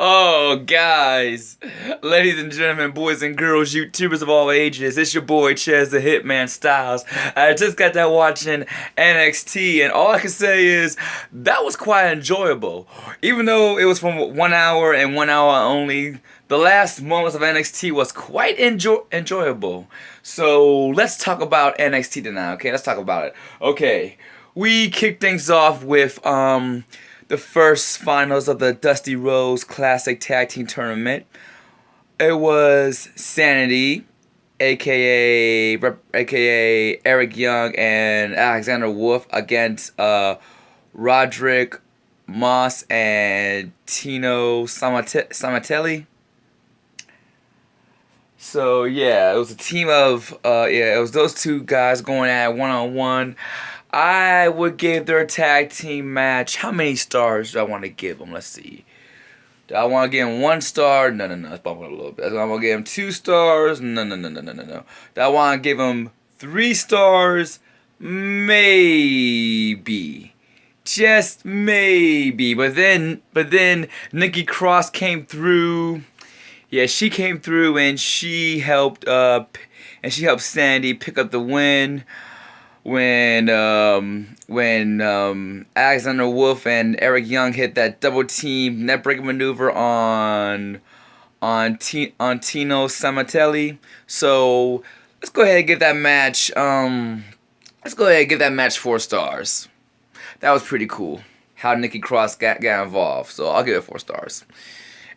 Oh, guys, ladies and gentlemen, boys and girls, YouTubers of all ages, it's your boy Chaz the Hitman Styles. I just got done watching NXT, and all I can say is that was quite enjoyable. Even though it was from 1 hour and 1 hour only, the last moments of NXT was quite enjoyable. So let's talk about NXT tonight. Okay, let's talk about it. Okay, we kicked things off with the first finals of the Dusty Rhodes Classic Tag Team Tournament. It was Sanity, aka Eric Young and Alexander Wolf, against Roderick Moss and Tino Samatelli. So yeah, it was a team of it was those two guys going at 1-on-1. I would give their tag team match. How many stars do I want to give them? Let's see. Do I want to give them 1 star? No. Let's bump it a little bit. Do I want to give them 2 stars? No. Do I want to give them 3 stars? Maybe. Just maybe. But then Nikki Cross came through. Yeah, she came through and she helped Sandy pick up the win. When Alexander Wolf and Eric Young hit that double team net breaker maneuver on Tino Samatelli. So let's go ahead and give that match 4 stars. That was pretty cool how Nikki Cross got involved. So I'll give it 4 stars.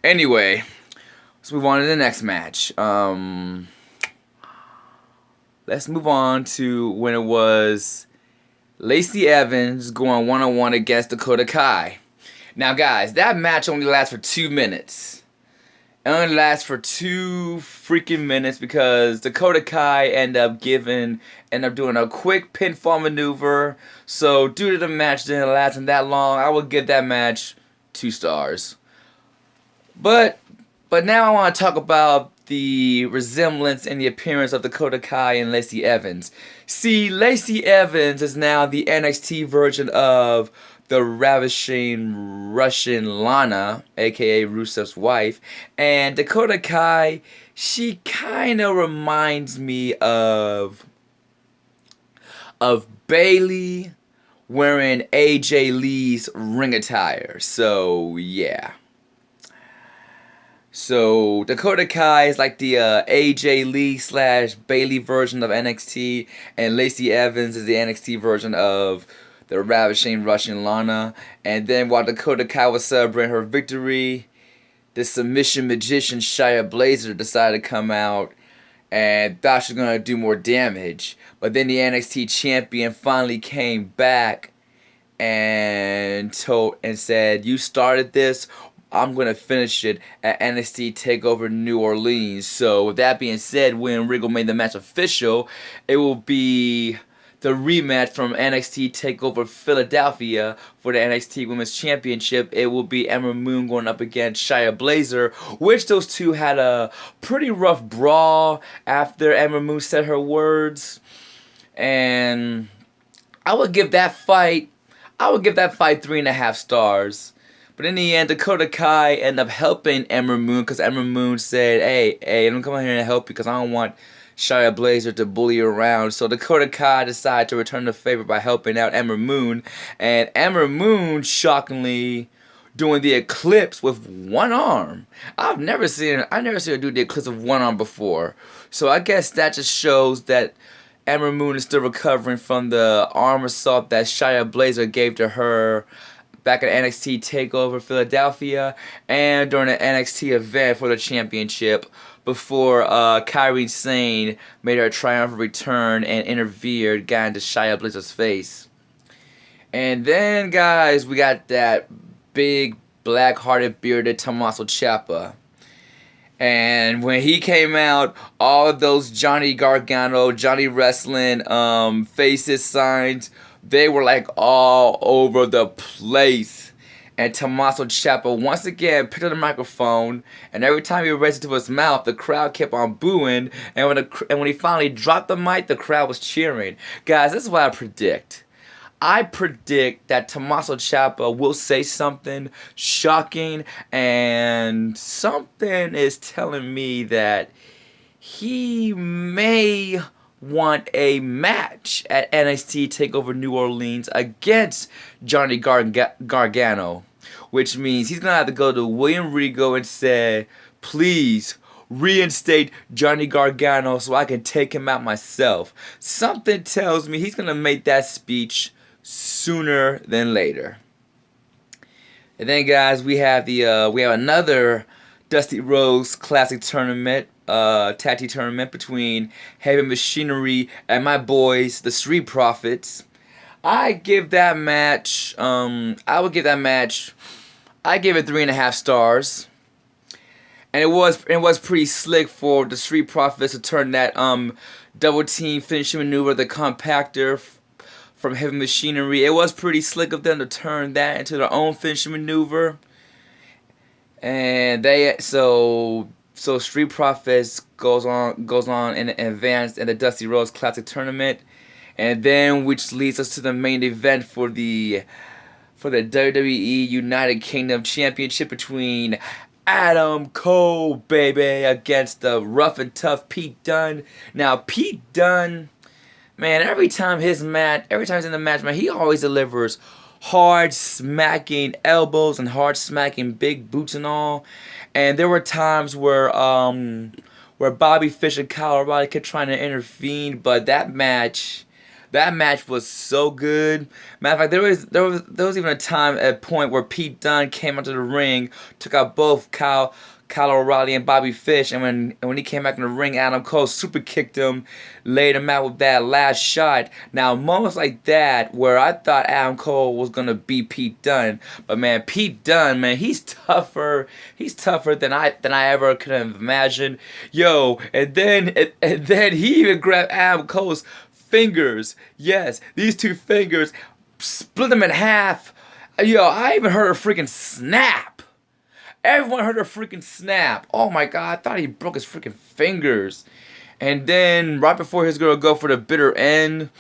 Anyway, let's move on to the next match. Let's move on to when it was Lacey Evans going 1-on-1 against Dakota Kai. Now, guys, that match only lasts for 2 minutes. It only lasts for 2 freaking minutes because Dakota Kai ended up doing a quick pinfall maneuver. So, due to the match didn't last that long, I would give that match 2 stars. But now I want to talk about the resemblance and the appearance of Dakota Kai and Lacey Evans. See, Lacey Evans is now the NXT version of the ravishing Russian Lana, aka Rusev's wife, and Dakota Kai, she kind of reminds me of Bayley wearing AJ Lee's ring attire. So yeah. So Dakota Kai is like the AJ Lee / Bayley version of NXT, and Lacey Evans is the NXT version of the ravishing Russian Lana. And then while Dakota Kai was celebrating her victory, the submission magician Shia Blazer decided to come out and thought she was going to do more damage. But then the NXT champion finally came back and said, "You started this. I'm going to finish it at NXT TakeOver New Orleans." So, with that being said, when Regal made the match official, it will be the rematch from NXT TakeOver Philadelphia for the NXT Women's Championship. It will be Ember Moon going up against Shia Blazer, which those two had a pretty rough brawl after Ember Moon said her words. And I would give that fight 3.5 stars. But in the end, Dakota Kai ended up helping Ember Moon because Ember Moon said, hey, I'm coming here to help you because I don't want Shia Blazer to bully you around. So Dakota Kai decided to return the favor by helping out Ember Moon. And Ember Moon, shockingly, doing the Eclipse with 1 arm. I've never seen her do the Eclipse with 1 arm before. So I guess that just shows that Ember Moon is still recovering from the arm assault that Shia Blazer gave to her back at NXT TakeOver Philadelphia and during the NXT event for the championship before Kairi Sane made her triumphant return and got into Shia Blazer's face. And then, guys, we got that big, black-hearted, bearded Tommaso Ciampa. And when he came out, all of those Johnny Gargano, Johnny Wrestling faces, signs, they were like all over the place. And Tommaso Ciampa once again picked up the microphone, and every time he raised it to his mouth, the crowd kept on booing. And when he finally dropped the mic, the crowd was cheering. Guys, this is what I predict. I predict that Tommaso Ciampa will say something shocking, and something is telling me that he may want a match at NXT TakeOver New Orleans against Johnny Gargano, which means he's gonna have to go to William Regal and say, please reinstate Johnny Gargano so I can take him out myself. Something tells me he's gonna make that speech sooner than later. And then, guys, we have another Dusty Rhodes Classic tournament, tag team tournament between Heavy Machinery and my boys, the Street Profits. I give that match. I would give that match. I give it 3.5 stars. And it was pretty slick for the Street Profits to turn that double team finishing maneuver, the compactor from Heavy Machinery. It was pretty slick of them to turn that into their own finishing maneuver. And so Street Profits goes on and advanced in the Dusty Rhodes Classic tournament, and then which leads us to the main event for the WWE United Kingdom Championship between Adam Cole, baby, against the rough and tough Pete Dunne. Now, Pete Dunne, man, every time he's in the match, man, he always delivers hard smacking elbows and hard smacking big boots and all. And there were times where Bobby Fish and Kyle O'Reilly kept trying to intervene, but that match was so good. Matter of fact, there was even a point where Pete Dunne came onto the ring, took out both Kyle O'Reilly and Bobby Fish, and when he came back in the ring, Adam Cole super kicked him, laid him out with that last shot. Now, moments like that where I thought Adam Cole was gonna beat Pete Dunne, but man, Pete Dunne, man, he's tougher than I ever could have imagined. Yo, and then he even grabbed Adam Cole's fingers. Yes, these two fingers, split them in half. Yo, I even heard a freaking snap. Everyone heard a freaking snap. Oh my god, I thought he broke his freaking fingers. And then right before he was gonna go for the bitter end,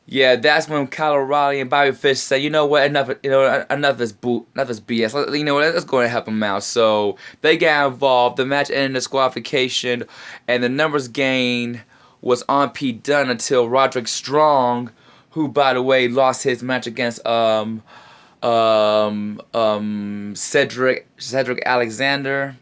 yeah, that's when Kyle O'Reilly and Bobby Fish said, you know what, enough of this BS. You know what, let's go and help him out. So they got involved. The match ended in disqualification, and the numbers game was on Pete Dunne until Roderick Strong, who by the way lost his match against Cedric Alexander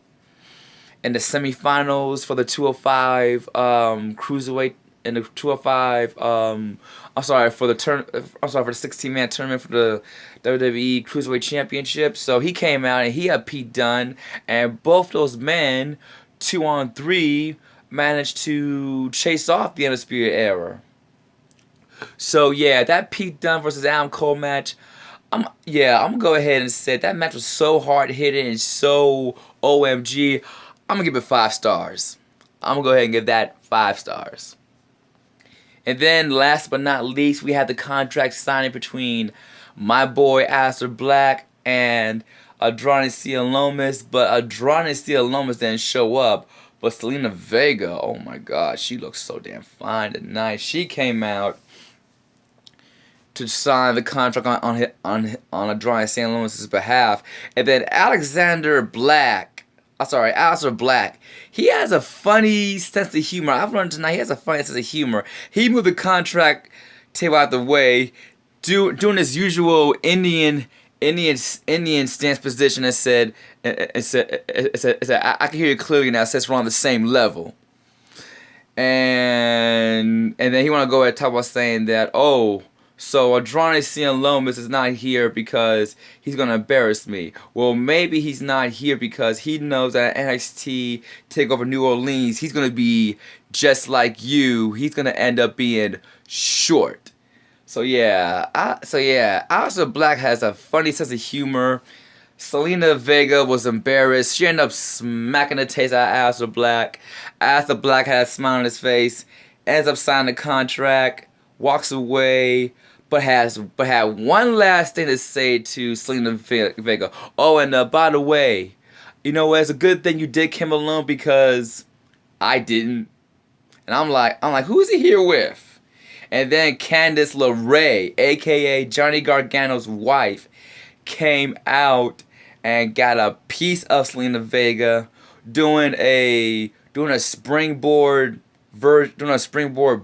in the semifinals for the 205 cruiserweight, in the 205 for the 16-man tournament for the WWE Cruiserweight Championship. So he came out and he had Pete Dunne, and both those men 2-on-3 managed to chase off the Undisputed Era. So yeah, that Pete Dunne versus Adam Cole match, I'm gonna go ahead and say that match was so hard hitting and so OMG. I'm gonna give it 5 stars. I'm gonna go ahead and give that 5 stars. And then last but not least, we had the contract signing between my boy Aleister Black and Andrade Cien Lomas, but Andrade Cien Lomas didn't show up. But Selena Vega, oh my god, she looks so damn fine tonight. She came out to sign the contract on Andrade Cien Lomas' behalf. And then Aleister Black, he has a funny sense of humor. I've learned tonight he has a funny sense of humor. He moved the contract table out the way, doing his usual Indian stance position, and said, I can hear you clearly now. It says we're on the same level. And then he want to go ahead and talk about saying that, so Andrade Cien Lomas is not here because he's going to embarrass me. Well, maybe he's not here because he knows that NXT TakeOver New Orleans, he's going to be just like you. He's going to end up being short. So yeah, Aleister Black has a funny sense of humor. Selena Vega was embarrassed. She ended up smacking the taste out of Aleister Black. Aleister Black had a smile on his face, ends up signing the contract, walks away, but had one last thing to say to Selena Vega. Oh, and by the way, you know what? It's a good thing you did Kim alone because I didn't. And I'm like, who is he here with? And then Candice LeRae, aka Johnny Gargano's wife, came out and got a piece of Selena Vega doing a springboard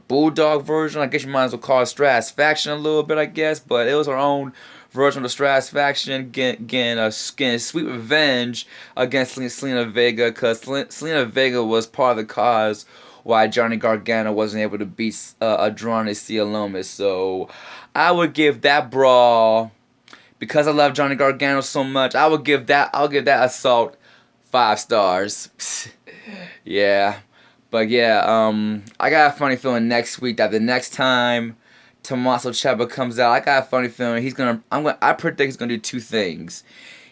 bulldog version. I guess you might as well call it Stratisfaction a little bit, I guess, but it was her own version of the Stratisfaction, getting sweet revenge against Selena Vega, because Selena Vega was part of the cause why Johnny Gargano wasn't able to beat Adrone Cialomis. So I would give that brawl, because I love Johnny Gargano so much, I'll give that assault 5 stars. Yeah. But yeah, I got a funny feeling next week that the next time Tommaso Ciampa comes out, I got a funny feeling I predict he's gonna do 2 things.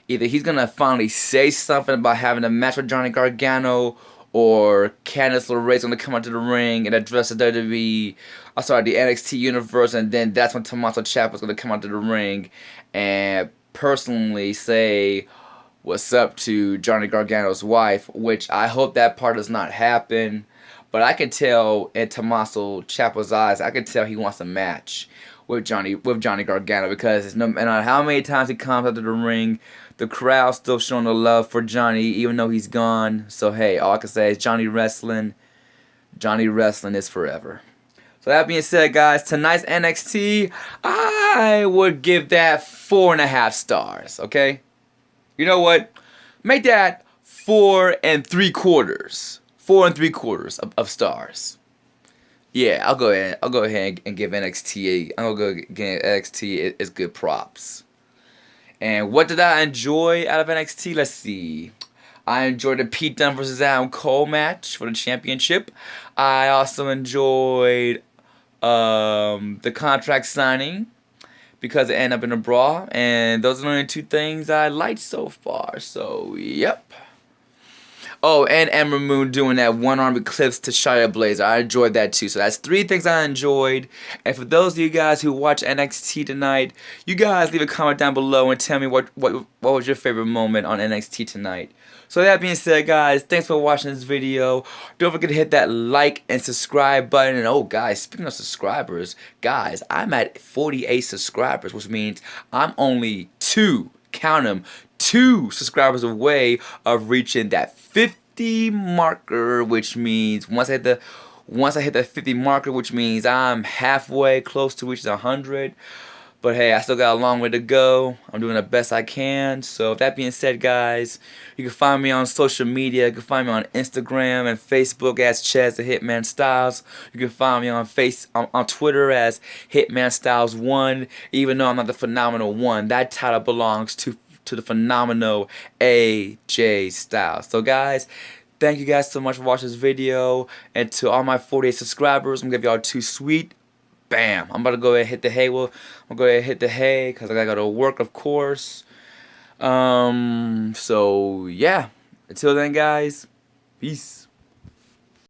Either he's gonna finally say something about having a match with Johnny Gargano, or Candice LeRae's gonna come out to the ring and address the the NXT universe, and then that's when Tommaso Ciampa's gonna come out to the ring and personally say what's up to Johnny Gargano's wife, which I hope that part does not happen. But I can tell in Tommaso Ciampa's eyes, I can tell he wants a match with Johnny Gargano, because no matter how many times he comes out to the ring, the crowd's still showing the love for Johnny, even though he's gone. So hey, all I can say is Johnny Wrestling is forever. So that being said, guys, tonight's NXT, I would give that 4.5 stars, okay? You know what? Make that 4 3/4. 4 3/4 of stars. Yeah, I'll go ahead and give NXT its good props. And what did I enjoy out of NXT? Let's see. I enjoyed the Pete Dunne versus Adam Cole match for the championship. I also enjoyed the contract signing, because it ended up in a brawl. And those are the only 2 things I liked so far. So, yep. Oh, and Ember Moon doing that one-arm eclipse to Shia Blazer. I enjoyed that too. So that's 3 things I enjoyed. And for those of you guys who watch NXT tonight, you guys leave a comment down below and tell me what was your favorite moment on NXT tonight. So that being said, guys, thanks for watching this video. Don't forget to hit that like and subscribe button. And oh, guys, speaking of subscribers, guys, I'm at 48 subscribers, which means I'm only 2, count them, 2 subscribers away of reaching that 50 marker, which means once I hit the 50 marker, which means I'm halfway close to reaching 100. But hey, I still got a long way to go. I'm doing the best I can. So with that being said, guys, you can find me on social media. You can find me on Instagram and Facebook as Chaz the Hitman Styles. You can find me on Twitter as Hitman Styles 1. Even though I'm not the Phenomenal 1, that title belongs to the phenomenal AJ Styles. So guys, thank you guys so much for watching this video. And to all my 48 subscribers, I'm gonna give y'all 2 sweet. Bam! I'm about to go ahead and hit the hay. I'm gonna go ahead and hit the hay because I gotta go to work, of course. So yeah. Until then, guys, peace.